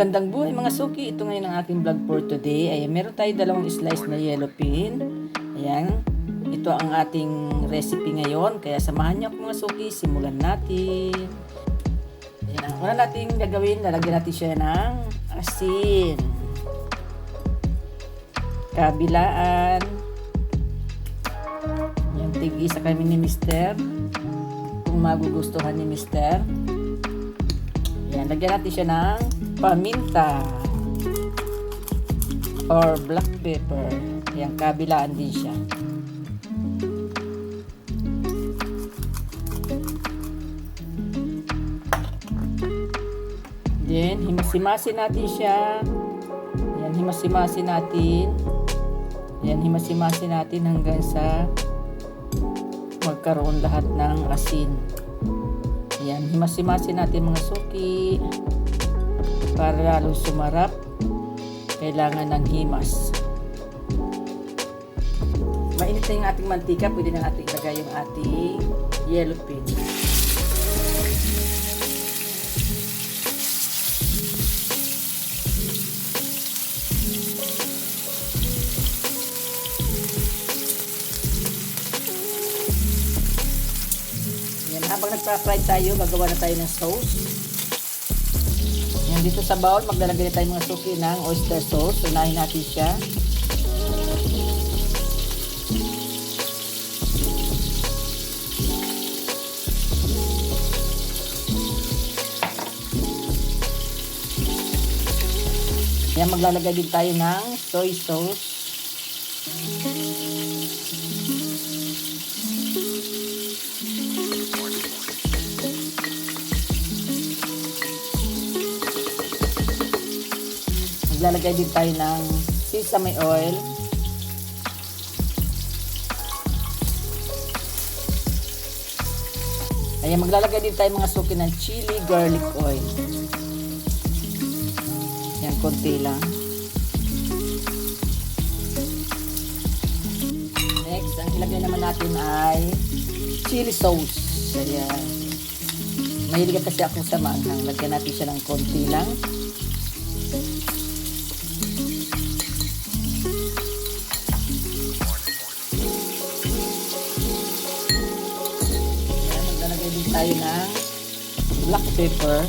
Magandang buhay mga suki. Ito ngayon ang aking vlog for today. Ayan, meron tayo dalawang slice na yellow pin. Ayan, ito ang ating recipe ngayon. Kaya samahan niyo ako mga suki. Simulan natin. Ayan, ang una natin gagawin, lalagyan natin siya ng asin. Kabilaan. Ayan, tig-isa kami ni Mister. Kung magugustuhan ni Mister. Ayan, lagyan natin siya ng paminta or black pepper. Ayan, kabilaan din siya. Then, himasimasin natin siya. Ayan, himasimasin natin. Ayan, himasimasin natin hanggang sa magkaroon lahat ng asin. Ayan, himasimasin natin mga suki para lalong sumarap. Kailangan ng himas. Mainit na yung ating mantika, pwede na natin ilagay yung ating yellow pin. Habang nagpa-fry tayo, gagawa na tayo ng sauce. Yan, dito sa bowl, maglalagay na tayo mga suki ng oyster sauce. Unahin natin siya. Yan, maglalagay din tayo ng soy sauce. Maglalagay din tayo ng sesame oil. Ayan, maglalagay din tayo mga suki ng chili garlic oil. Ayan, konti lang. Next, ang ilagay naman natin ay chili sauce. Ayan. Mahilig kasi akong sa manghang. Lagyan natin siya ng konti lang. Tayo ng black pepper.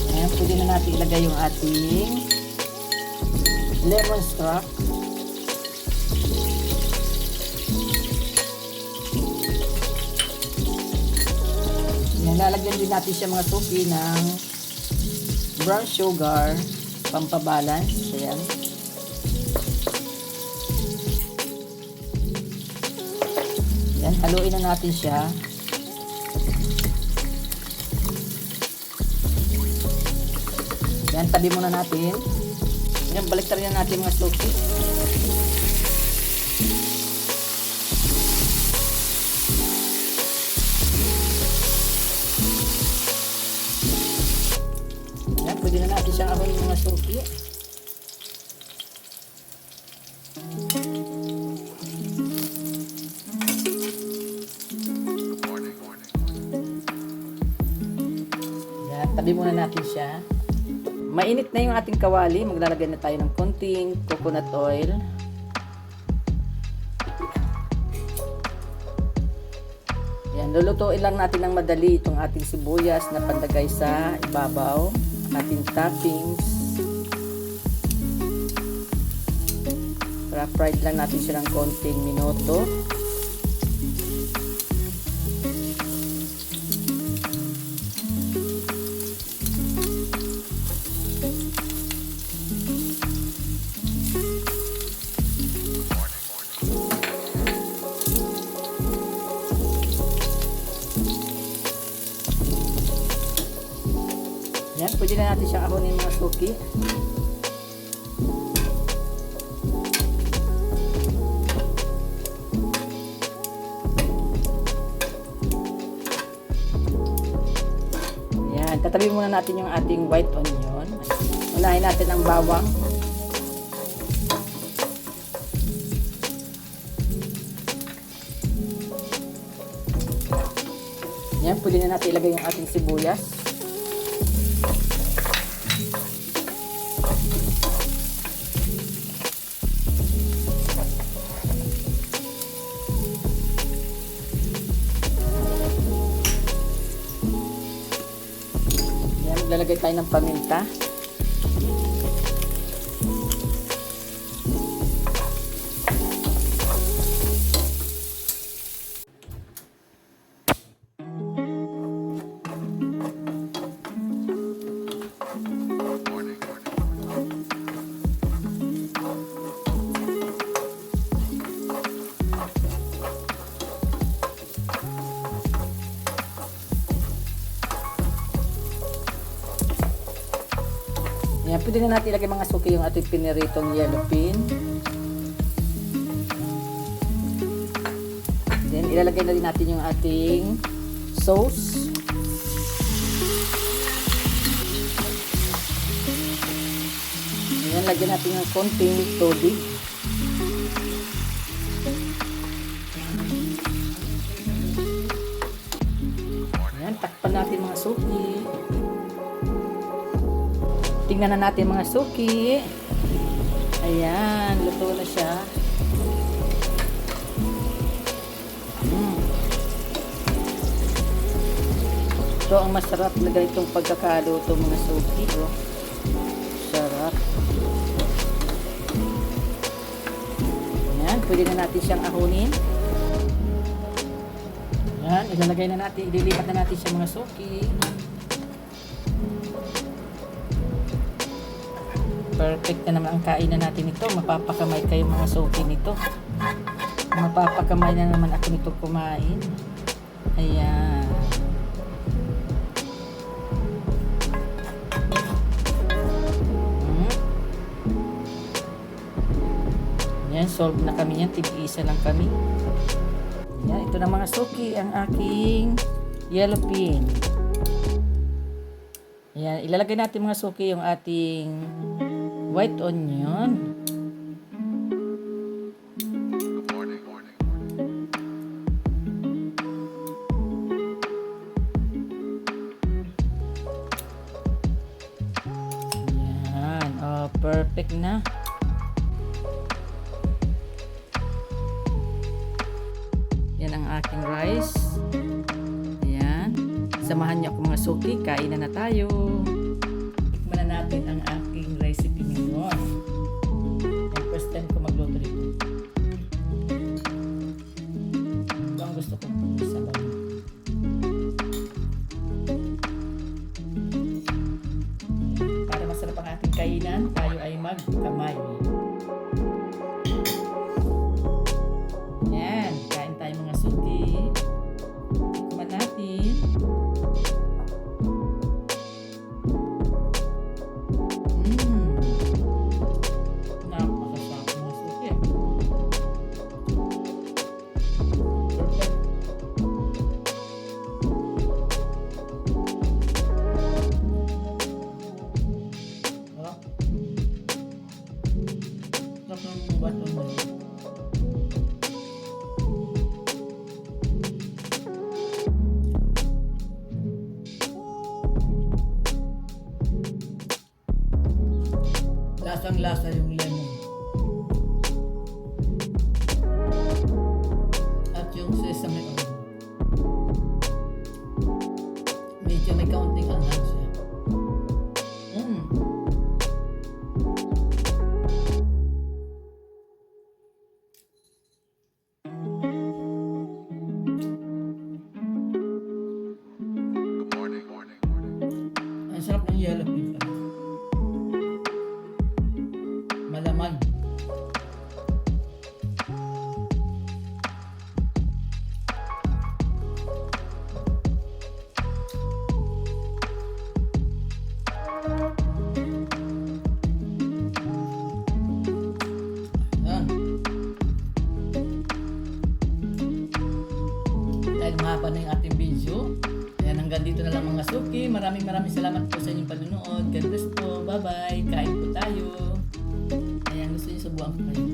Ayan, pwede na natin ilagay yung ating lemon stalk. Lalagyan din natin siya mga suki ng brown sugar, pampabalance. Ayan. Yan, haluin na natin siya. Yan, tabi muna natin. Yan, baliktarin na natin mga suki. Yan, pwede na natin siyang ahoyin mga suki. Tabi muna natin siya. Mainit na yung ating kawali. Maglalagay na tayo ng konting coconut oil. Yan, lulutuin lang natin ng madali itong ating sibuyas na pandagay sa ibabaw. Ating toppings. Para fried lang natin siya ng konting minuto. Yan, pwede na natin siyang ahonin mga suki. Yan, tatabi muna natin yung ating white onion. Unahin natin ang bawang. Yan, pwede na natin ilagay yung ating sibuyas. Yan, lalagay tayo ng paminta. Yan, pwede na natin ilagay mga suki yung ating piniritong yellow pin. Then, ilalagay na rin natin yung ating sauce. Yan, lagyan natin yung konting tubig. Yan, takpan natin mga suki. Tingnan na natin mga suki. Ayan, luto na siya. Ito ang masarap na ganitong pagkakaluto mga suki. Oh. Sarap. Ayan, pwede na natin siyang ahunin. Ayan, ilalagay na natin, ililipat na natin siya mga suki. Perfect na naman ang kainan natin ito. Mapapakamay kayo mga suki nito. Mapapakamay na naman ako nito kumain. Ayan. Ayan, solve na kami yan. Tig-isa lang kami. Ayan, ito na mga suki ang aking yellow pin. Ayan, ilalagay natin mga suki yung ating white onion. Ayan. Oh, perfect na. Yan ang aking rice. Ayan. Samahan niyo ako mga suki. Kain na tayo. Tikman na natin ang aking recipe ngayon. Yung first time ko magluto dito. Ito ang gusto ko. Sabaw. Para masarap ang ating kainan, tayo ay magkamay. Yan. Kain tayo mga suki. Tikman natin. Lasang-lasa yung lemon. At yung sesame oil. Medyo may kaunting anghang siya. Ang sarap ng yellow pin. Malaman. Dahil mahaba na yung ating video. Ayan, hanggang dito na lang mga suki. Maraming salamat po sa inyong panunood. God bless po. Bye-bye. Kain po tayo. Ayan, gusto niyo subukan ko kayo.